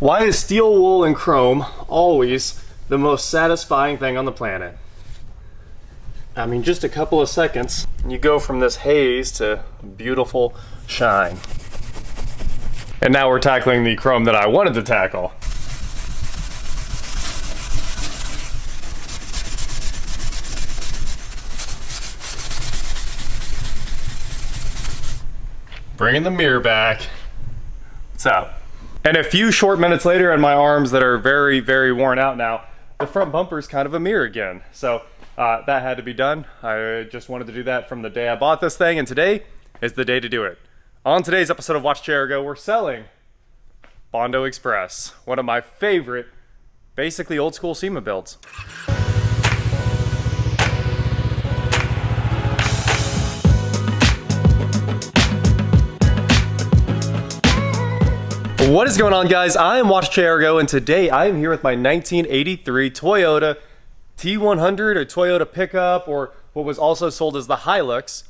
Why is steel wool and chrome always the most satisfying thing on the planet? I mean, just a couple of seconds, you go from this haze to beautiful shine. And now we're tackling the chrome that I wanted to tackle. Bringing the mirror back. What's up? And a few short minutes later, and my arms that are very, very worn out now, the front bumper is kind of a mirror again. So that had to be done. I just wanted to do that from the day I bought this thing, and today is the day to do it. On today's episode of Watch Chair Go, we're selling Bondo Express, one of my favorite, basically old school SEMA builds. What is going on, guys? I am Watch Chair Go, and today I am here with my 1983 Toyota T100 or Toyota pickup, or what was also sold as the Hilux,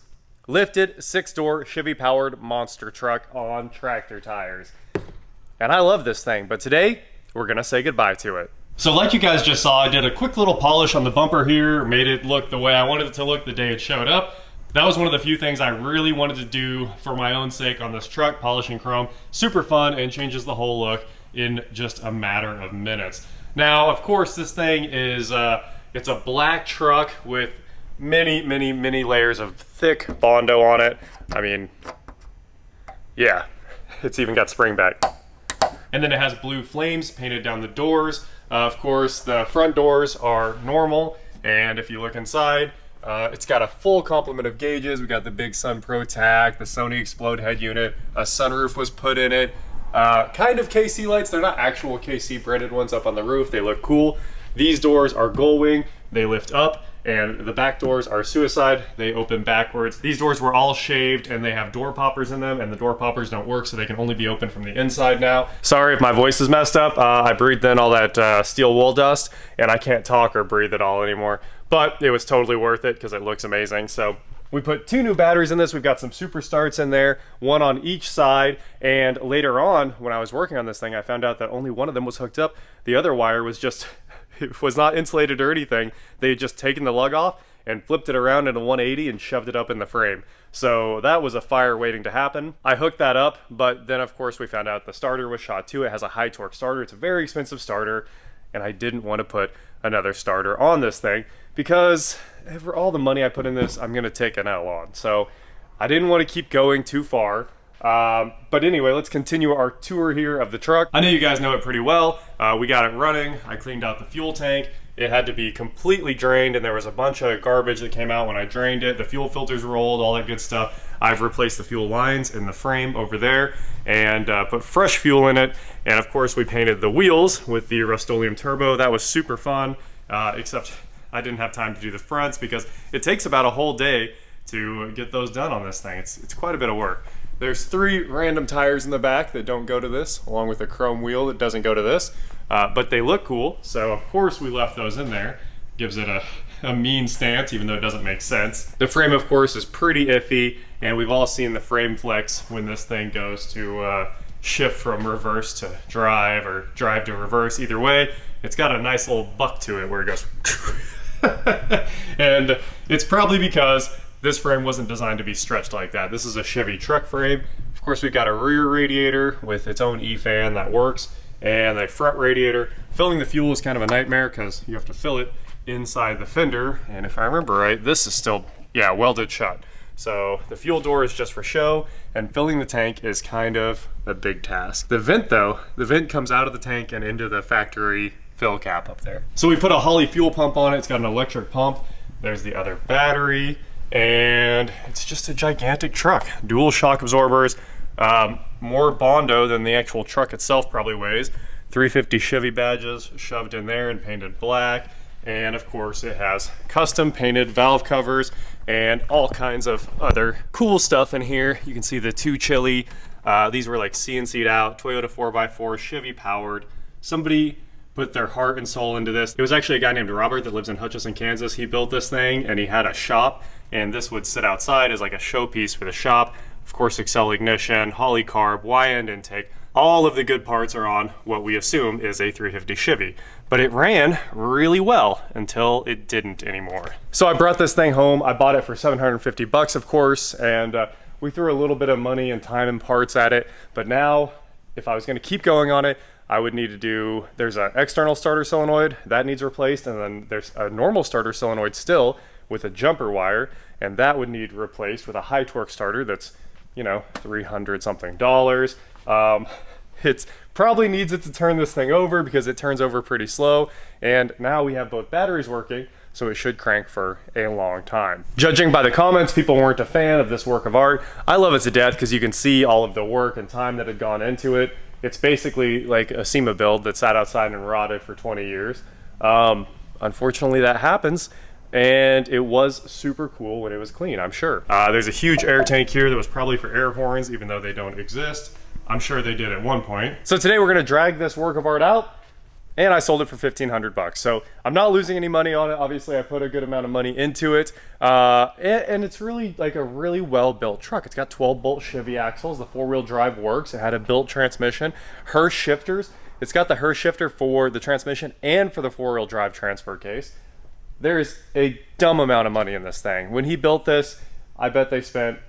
lifted 6-door Chevy powered monster truck on tractor tires. And I love this thing, but today we're gonna say goodbye to it. So like you guys just saw, I did a quick little polish on the bumper here, made it look the way I wanted it to look the day it showed up. That was one of the few things I really wanted to do for my own sake on this truck, polishing chrome. Super fun and changes the whole look in just a matter of minutes. Now, of course, this thing is, it's a black truck with many layers of thick Bondo on it. I mean, yeah, it's even got spring back. And then it has blue flames painted down the doors. Of course, the front doors are normal, and if you look inside, it's got a full complement of gauges. We got the big Sun Pro tack, the Sony Explode head unit, a sunroof was put in it. Kind of KC lights. They're not actual KC branded ones up on the roof. They look cool. These doors are Goldwing. They lift up, and the back doors are Suicide. They open backwards. These doors were all shaved, and they have door poppers in them, and the door poppers don't work, so they can only be opened from the inside now. Sorry if my voice is messed up. I breathed in all that steel wool dust, and I can't talk or breathe at all anymore. But it was totally worth it because it looks amazing. So we put 2 new batteries in this. We've got some super starts in there, one on each side. And later on, when I was working on this thing, I found out that only one of them was hooked up. The other wire was just, it was not insulated or anything. They had just taken the lug off and flipped it around in a 180 and shoved it up in the frame. So that was a fire waiting to happen. I hooked that up, but then of course we found out the starter was shot too. It has a high torque starter. It's a very expensive starter, and I didn't want to put another starter on this thing because for all the money I put in this, I'm gonna take an L on. So I didn't want to keep going too far. But anyway, let's continue our tour here of the truck. I know you guys know it pretty well. We got it running. I cleaned out the fuel tank. It had to be completely drained, and there was a bunch of garbage that came out when I drained it. The fuel filters rolled, all that good stuff. I've replaced the fuel lines in the frame over there and put fresh fuel in it. And of course, we painted the wheels with the Rust-Oleum Turbo. That was super fun, except I didn't have time to do the fronts because it takes about a whole day to get those done on this thing. It's quite a bit of work. There's 3 random tires in the back that don't go to this, along with a chrome wheel that doesn't go to this, but they look cool, so of course we left those in there. Gives it a mean stance, even though it doesn't make sense. The frame, of course, is pretty iffy, and we've all seen the frame flex when this thing goes to shift from reverse to drive, or drive to reverse. Either way, it's got a nice little buck to it where it goes and it's probably because this frame wasn't designed to be stretched like that. This is a Chevy truck frame. Of course, we've got a rear radiator with its own E-fan that works, and a front radiator. Filling the fuel is kind of a nightmare because you have to fill it inside the fender, and if I remember right, this is still, yeah, welded shut. So the fuel door is just for show, and filling the tank is kind of a big task. The vent though, the vent comes out of the tank and into the factory fill cap up there. So we put a Holley fuel pump on it. It's got an electric pump. There's the other battery, and it's just a gigantic truck. Dual shock absorbers, more Bondo than the actual truck itself probably weighs. 350 Chevy badges shoved in there and painted black. And of course it has custom painted valve covers and all kinds of other cool stuff in here. You can see the 2 Chili. These were like CNC'd out, Toyota 4x4, Chevy powered. Somebody put their heart and soul into this. It was actually a guy named Robert that lives in Hutchinson, Kansas. He built this thing, and he had a shop, and this would sit outside as like a showpiece for the shop. Of course, Excel ignition, Holley carb, Y-end intake, all of the good parts are on what we assume is a 350 Chevy. But it ran really well until it didn't anymore. So I brought this thing home. I bought it for 750 bucks, of course, and we threw a little bit of money and time and parts at it. But now, if I was gonna keep going on it, I would need to do, there's an external starter solenoid that needs replaced, and then there's a normal starter solenoid still with a jumper wire, and that would need replaced with a high torque starter that's, you know, $300 something. It's probably needs it to turn this thing over because it turns over pretty slow, and now we have both batteries working, so it should crank for a long time. Judging by the comments, people weren't a fan of this work of art. I love it to death because you can see all of the work and time that had gone into it. It's basically like a SEMA build that sat outside and rotted for 20 years. Unfortunately, that happens, and it was super cool when it was clean, I'm sure. There's a huge air tank here that was probably for air horns, even though they don't exist. I'm sure they did at one point. So today we're gonna drag this work of art out, and I sold it for 1,500 bucks. So I'm not losing any money on it. Obviously, I put a good amount of money into it. And it's really like a really well-built truck. It's got 12-bolt Chevy axles. The four-wheel drive works. It had a built transmission. Hurst shifters. It's got the Hurst shifter for the transmission and for the four-wheel drive transfer case. There's a dumb amount of money in this thing. When he built this, I bet they spent,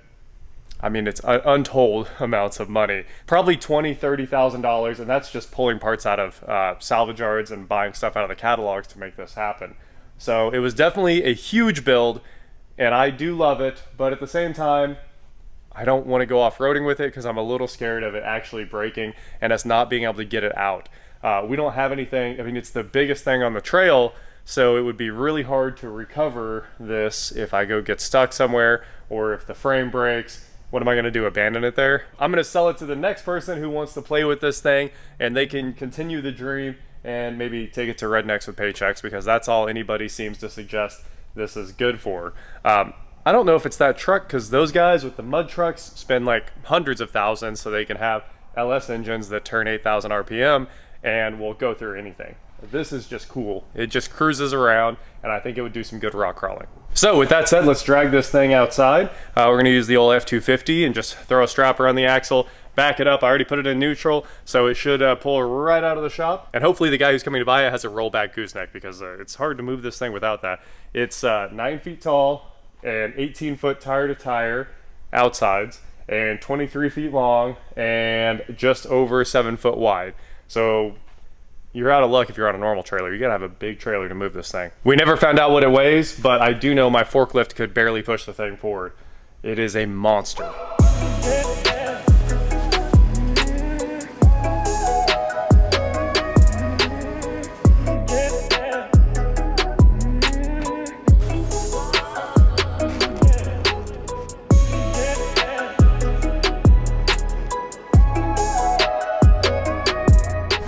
I mean, it's untold amounts of money. Probably $20,000, $30,000, and that's just pulling parts out of salvage yards and buying stuff out of the catalogs to make this happen. So it was definitely a huge build, and I do love it, but at the same time, I don't want to go off-roading with it because I'm a little scared of it actually breaking and us not being able to get it out. We don't have anything, I mean, it's the biggest thing on the trail, so it would be really hard to recover this if I go get stuck somewhere or if the frame breaks. What am I gonna do, abandon it there? I'm gonna sell it to the next person who wants to play with this thing, and they can continue the dream and maybe take it to rednecks with paychecks, because that's all anybody seems to suggest this is good for. I don't know if it's that truck, because those guys with the mud trucks spend like hundreds of thousands so they can have LS engines that turn 8,000 RPM and will go through anything. This is just cool. It just cruises around, and I think it would do some good rock crawling. So with that said, let's drag this thing outside. We're gonna use the old F250 and just throw a strap around the axle, back it up. I already put it in neutral, so it should pull right out of the shop. And hopefully the guy who's coming to buy it has a rollback gooseneck, because it's hard to move this thing without that. It's 9 feet tall and 18-foot tire to tire outsides, and 23 feet long and just over 7 foot wide. So you're out of luck if you're on a normal trailer. You gotta have a big trailer to move this thing. We never found out what it weighs, but I do know my forklift could barely push the thing forward. It is a monster.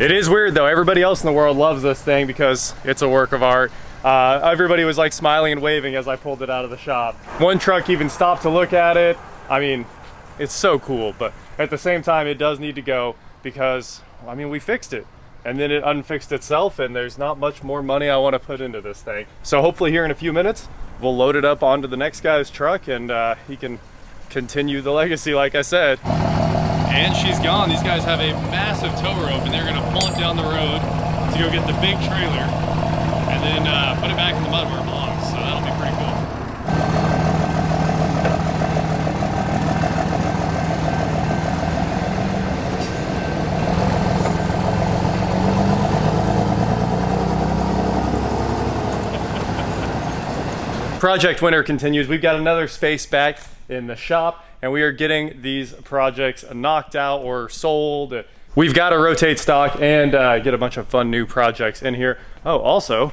It is weird though, everybody else in the world loves this thing because it's a work of art. Everybody was like smiling and waving as I pulled it out of the shop. One truck even stopped to look at it. I mean, it's so cool, but at the same time it does need to go because, I mean, we fixed it and then it unfixed itself, and there's not much more money I want to put into this thing. So hopefully here in a few minutes, we'll load it up onto the next guy's truck and he can continue the legacy like I said. And she's gone. These guys have a massive tow rope, and they're gonna pull it down the road to go get the big trailer and then put it back in the mud where it belongs. So that'll be pretty cool. Project winter continues. We've got another space back in the shop, and we are getting these projects knocked out or sold. We've got to rotate stock and get a bunch of fun new projects in here. Oh, also,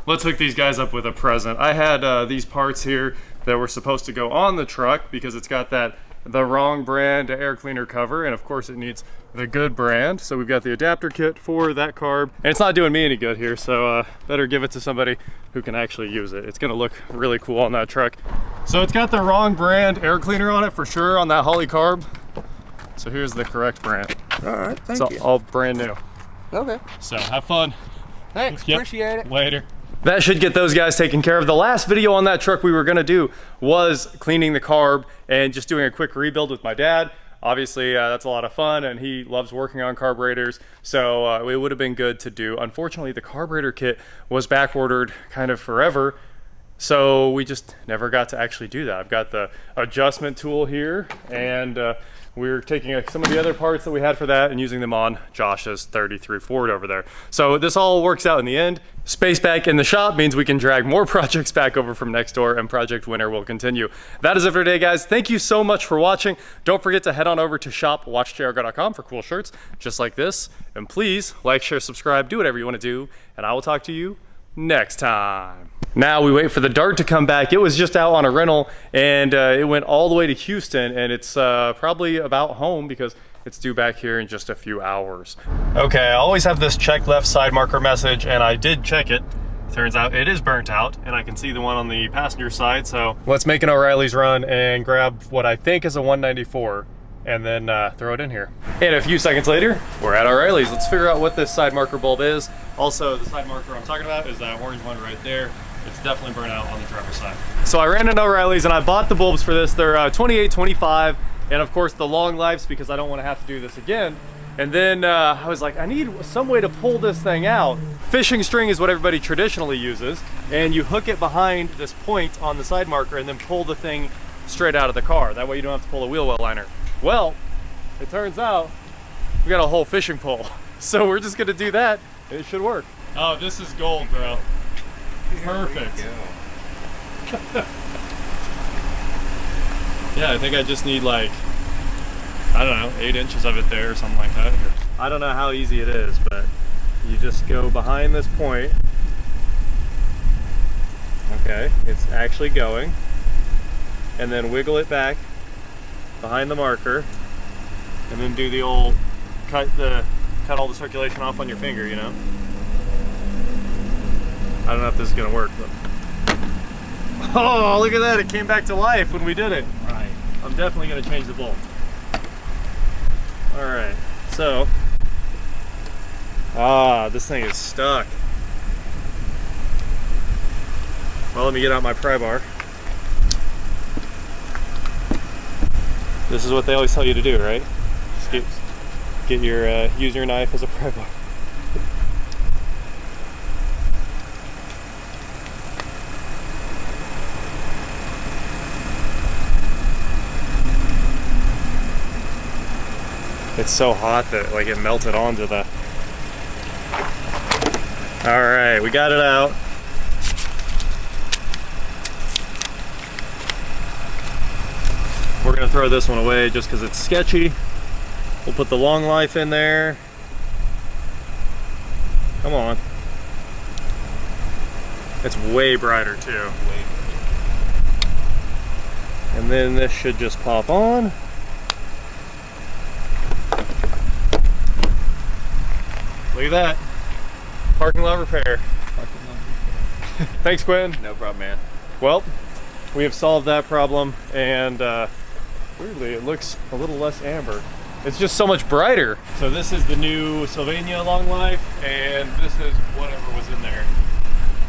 let's hook these guys up with a present. I had these parts here that were supposed to go on the truck because it's got the wrong brand air cleaner cover, and of course it needs the good brand. So we've got the adapter kit for that carb, and it's not doing me any good here, so better give it to somebody who can actually use it. It's gonna look really cool on that truck. So it's got the wrong brand air cleaner on it for sure on that Holly carb. So here's the correct brand. All right, thank you. It's all brand new. Okay. So have fun. Thanks, Yep. appreciate it. Later. That should get those guys taken care of. The last video on that truck we were gonna do was cleaning the carb and just doing a quick rebuild with my dad. Obviously, that's a lot of fun, and he loves working on carburetors, so it would have been good to do. Unfortunately, the carburetor kit was back ordered kind of forever, so we just never got to actually do that. I've got the adjustment tool here, and we're taking some of the other parts that we had for that and using them on Josh's 33 Ford over there. So this all works out in the end. Space back in the shop means we can drag more projects back over from next door, and Project Winter will continue. That is it for today, guys. Thank you so much for watching. Don't forget to head on over to shop.watchjrgo.com for cool shirts just like this. And please like, share, subscribe, do whatever you want to do, and I will talk to you next time. Now we wait for the Dart to come back. It was just out on a rental, and it went all the way to Houston, and it's probably about home because it's due back here in just a few hours. Okay, I always have this check left side marker message, and I did check it. Turns out it is burnt out, and I can see the one on the passenger side, so let's make an O'Reilly's run and grab what I think is a 194 and then throw it in here. And a few seconds later, we're at O'Reilly's. Let's figure out what this side marker bulb is. Also, the side marker I'm talking about is that orange one right there. It's definitely burnt out on the driver's side. So I ran into O'Reilly's and I bought the bulbs for this. They're 28, 25, and of course the long lives because I don't want to have to do this again. And then I was like, I need some way to pull this thing out. Fishing string is what everybody traditionally uses, and you hook it behind this point on the side marker and then pull the thing straight out of the car. That way you don't have to pull a wheel well liner. Well, it turns out we got a whole fishing pole. So we're just gonna do that and it should work. Oh, this is gold, bro. Perfect. Yeah, I think I just need like, I don't know, 8 inches of it there or something like that. I don't know how easy it is, but you just go behind this point. Okay, it's actually going. And then wiggle it back behind the marker. And then do the old cut all the circulation off on your finger, you know? I don't know if this is gonna work, but. Oh, look at that, it came back to life when we did it. Right. I'm definitely gonna change the bulb. All right, so. This thing is stuck. Well, let me get out my pry bar. This is what they always tell you to do, right? Just get your, use your knife as a pry bar. It's so hot that like it melted onto the. All right, we got it out. We're gonna throw this one away just because it's sketchy. We'll put the long life in there. Come on. It's way brighter too. And then this should just pop on. Look at that. Parking lot repair. Thanks, Quinn. No problem, man. Well, we have solved that problem, and weirdly, it looks a little less amber. It's just so much brighter. So this is the new Sylvania Long Life, and this is whatever was in there.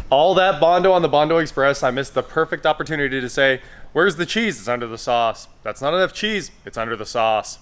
All that Bondo on the Bondo Express, I missed the perfect opportunity to say, where's the cheese? It's under the sauce. That's not enough cheese, it's under the sauce.